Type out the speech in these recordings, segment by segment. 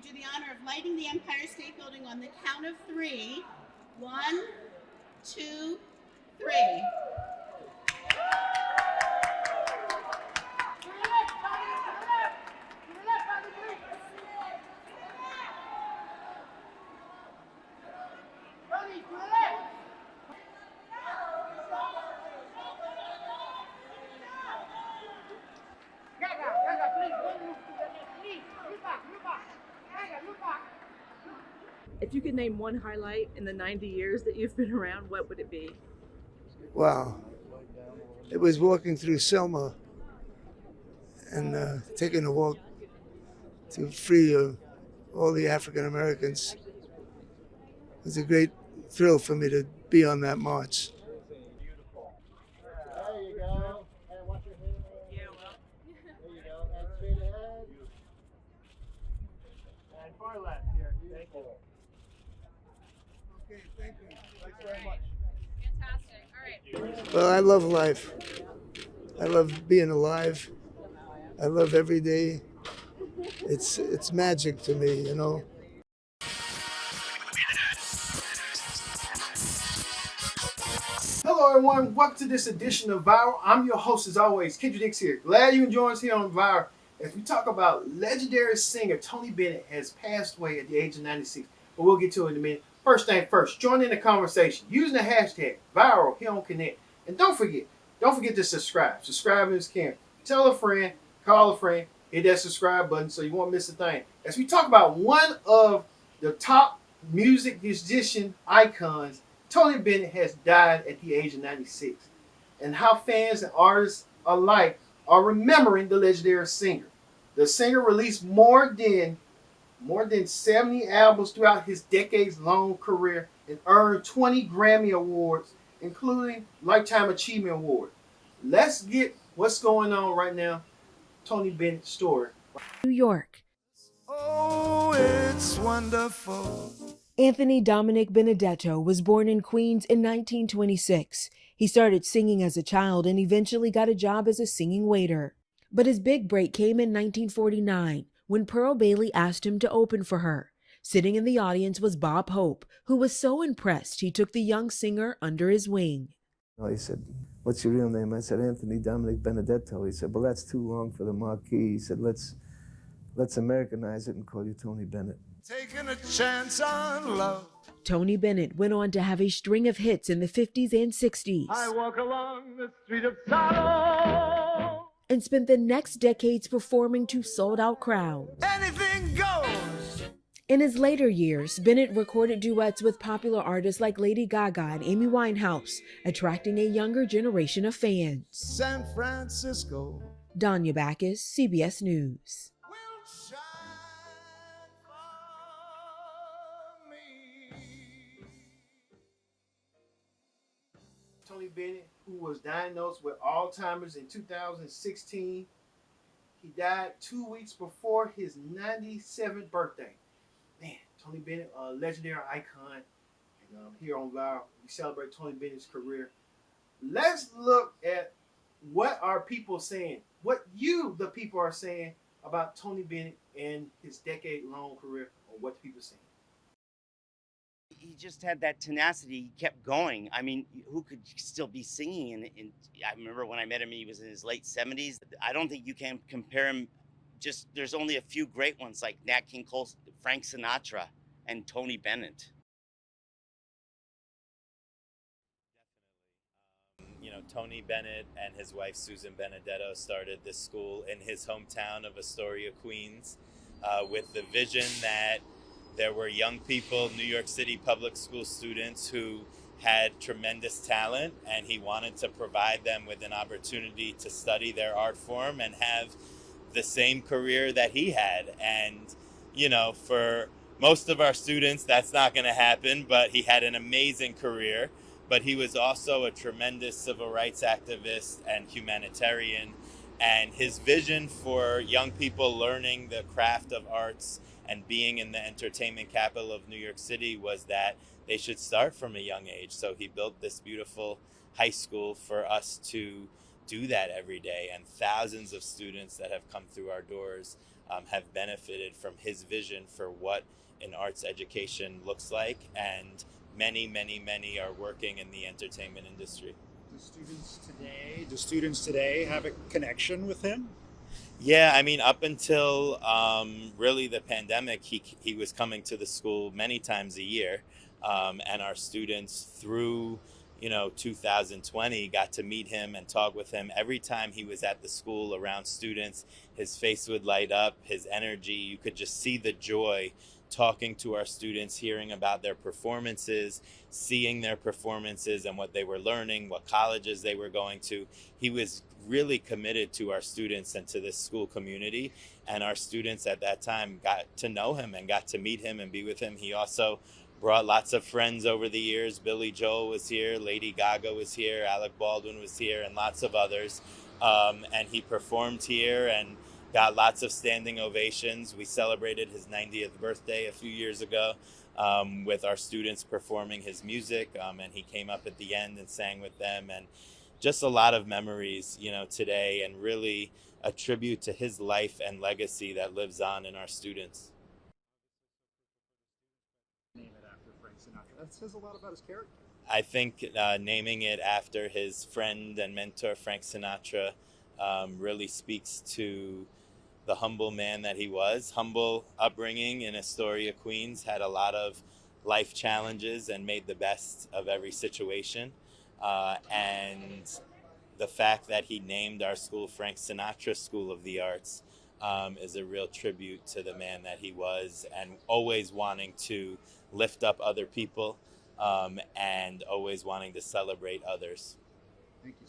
to do the honor of lighting the Empire State Building on the count of three. 1, 2, 3. If you could name one highlight in the 90 years that you've been around, what would it be? Wow. It was walking through Selma and taking a walk to free all the African Americans. It was a great thrill for me to be on that march. There you go. And watch your head. Yeah, well. There you go. And straight ahead. And far left here. Thank you. Okay, thank you. Thanks very much. Fantastic. All right. Well, I love life. I love being alive. I love every day. It's magic to me, you know. Hello, everyone. Welcome to this edition of Viral. I'm your host, as always, Kendra Dix here. Glad you can join us here on Viral as we talk about legendary singer Tony Bennett has passed away at the age of 96. But we'll get to it in a minute. First thing first, join in the conversation using the hashtag Viral here on Connect. And don't forget to subscribe. Subscribe in this camera. Tell a friend, call a friend, hit that subscribe button so you won't miss a thing. As we talk about one of the top music musician icons, Tony Bennett has died at the age of 96. And how fans and artists alike are remembering the legendary singer. The singer released more than 70 albums throughout his decades-long career and earned 20 Grammy Awards, including Lifetime Achievement Award. Let's get what's going on right now. Tony Bennett's story. New York. Oh, it's wonderful. Anthony Dominic Benedetto was born in Queens in 1926. He started singing as a child and eventually got a job as a singing waiter. But his big break came in 1949 when Pearl Bailey asked him to open for her. Sitting in the audience was Bob Hope, who was so impressed he took the young singer under his wing. He said, "What's your real name?" I said, "Anthony Dominic Benedetto." He said, "Well, that's too long for the marquee." He said, let's Americanize it and call you Tony Bennett." Taking a chance on love. Tony Bennett went on to have a string of hits in the 50s and 60s. I walk along the street of sorrow. And spent the next decades performing to sold-out crowds. Anything goes. In his later years, Bennett recorded duets with popular artists like Lady Gaga and Amy Winehouse, attracting a younger generation of fans. San Francisco. Danya Backus, CBS News. Will shine for me. Tony Bennett, who was diagnosed with Alzheimer's in 2016. He died 2 weeks before his 97th birthday. Man, Tony Bennett, a legendary icon. And here on Viral, we celebrate Tony Bennett's career. Let's look at what are people saying, what you, the people, are saying about Tony Bennett and his decade-long career, or what people saying. He just had that tenacity. He kept going. I mean, who could still be singing? I remember when I met him, he was in his late 70s. I don't think you can compare him. Just there's only a few great ones like Nat King Cole, Frank Sinatra, and Tony Bennett. Tony Bennett and his wife Susan Benedetto started this school in his hometown of Astoria, Queens, with the vision that there were young people, New York City public school students who had tremendous talent, and he wanted to provide them with an opportunity to study their art form and have the same career that he had. And, for most of our students, that's not going to happen, but he had an amazing career. But he was also a tremendous civil rights activist and humanitarian. And his vision for young people learning the craft of arts and being in the entertainment capital of New York City was that they should start from a young age. So he built this beautiful high school for us to do that every day. And thousands of students that have come through our doors have benefited from his vision for what an arts education looks like. And many, many, many are working in the entertainment industry. Do students today have a connection with him? Yeah, I mean, up until really the pandemic, he was coming to the school many times a year, and our students through 2020 got to meet him and talk with him. Every time he was at the school around students, his face would light up, his energy. You could just see the joy talking to our students, hearing about their performances, seeing their performances and what they were learning, what colleges they were going to. He was really committed to our students and to this school community. And our students at that time got to know him and got to meet him and be with him. He also brought lots of friends over the years. Billy Joel was here, Lady Gaga was here, Alec Baldwin was here, and lots of others. And he performed here and got lots of standing ovations. We celebrated his 90th birthday a few years ago with our students performing his music. And he came up at the end and sang with them. And just a lot of memories, today, and really a tribute to his life and legacy that lives on in our students. Name it after Frank Sinatra. That says a lot about his character. I think naming it after his friend and mentor, Frank Sinatra, really speaks to the humble man that he was. Humble upbringing in Astoria, Queens, had a lot of life challenges and made the best of every situation. And the fact that he named our school Frank Sinatra School of the Arts is a real tribute to the man that he was, and always wanting to lift up other people and always wanting to celebrate others. Thank you.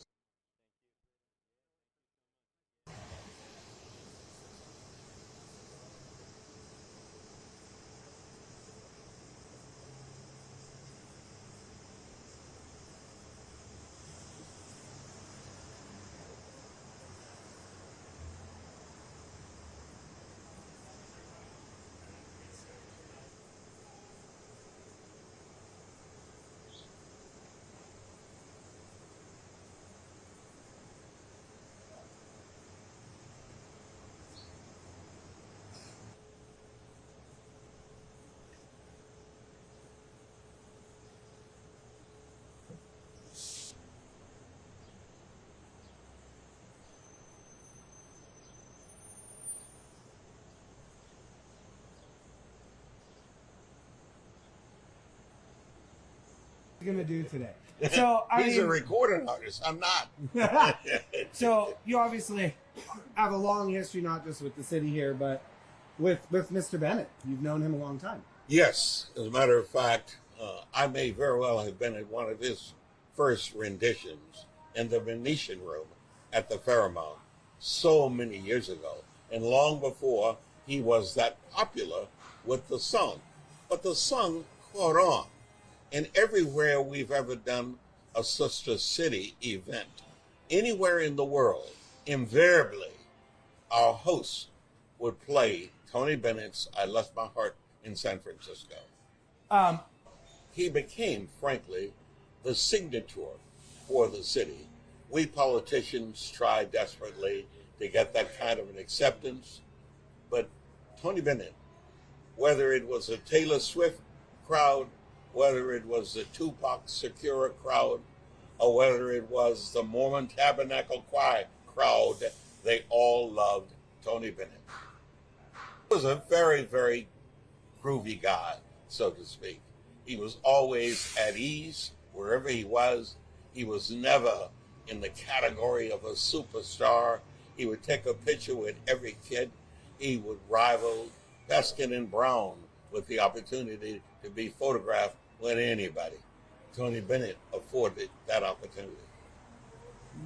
Gonna do today. So He's a recording artist. I'm not. So you obviously have a long history, not just with the city here, but with Mr. Bennett. You've known him a long time. Yes, as a matter of fact, I may very well have been at one of his first renditions in the Venetian Room at the Fairmount so many years ago, and long before he was that popular with the song. But the song caught on. And everywhere we've ever done a sister city event, anywhere in the world, invariably, our host would play Tony Bennett's I Left My Heart in San Francisco. He became, frankly, the signature for the city. We politicians tried desperately to get that kind of an acceptance, but Tony Bennett, whether it was a Taylor Swift crowd, whether it was the Tupac Shakur crowd, or whether it was the Mormon Tabernacle Choir crowd, they all loved Tony Bennett. He was a very, very groovy guy, so to speak. He was always at ease wherever he was. He was never in the category of a superstar. He would take a picture with every kid. He would rival Baskin and Brown with the opportunity to be photographed with anybody. Tony Bennett afforded that opportunity.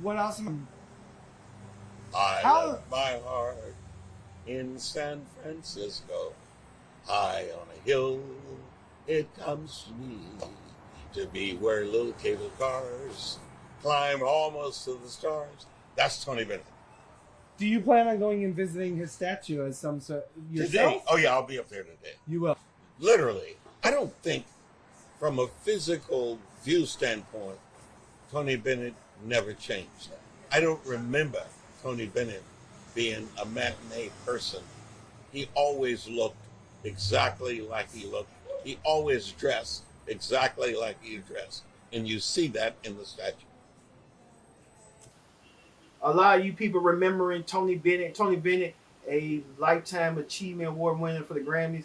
What else? I left my heart in San Francisco, high on a hill. It comes to me to be where little cable cars climb almost to the stars. That's Tony Bennett. Do you plan on going and visiting his statue as some sort yourself? Today? Oh yeah, I'll be up there today. You will. Literally, I don't think, from a physical view standpoint, Tony Bennett never changed that. I don't remember Tony Bennett being a matinee person. He always looked exactly like he looked. He always dressed exactly like he dressed. And you see that in the statue. A lot of you people remembering Tony Bennett. Tony Bennett, a Lifetime Achievement Award winner for the Grammys.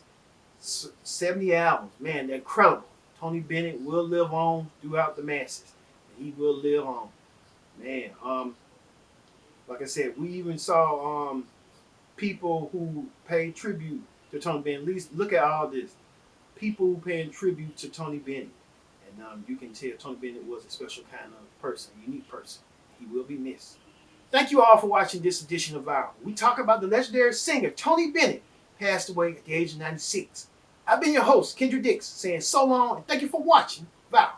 70 albums. Man, they're incredible. Tony Bennett will live on throughout the masses. He will live on. Man, like I said, we even saw people who paid tribute to Tony Bennett. At least look at all this. People who paying tribute to Tony Bennett. And you can tell Tony Bennett was a special kind of person, a unique person. He will be missed. Thank you all for watching this edition of Viral. We talk about the legendary singer Tony Bennett, passed away at the age of 96. I've been your host, Kendra Dix, saying so long and thank you for watching Viral.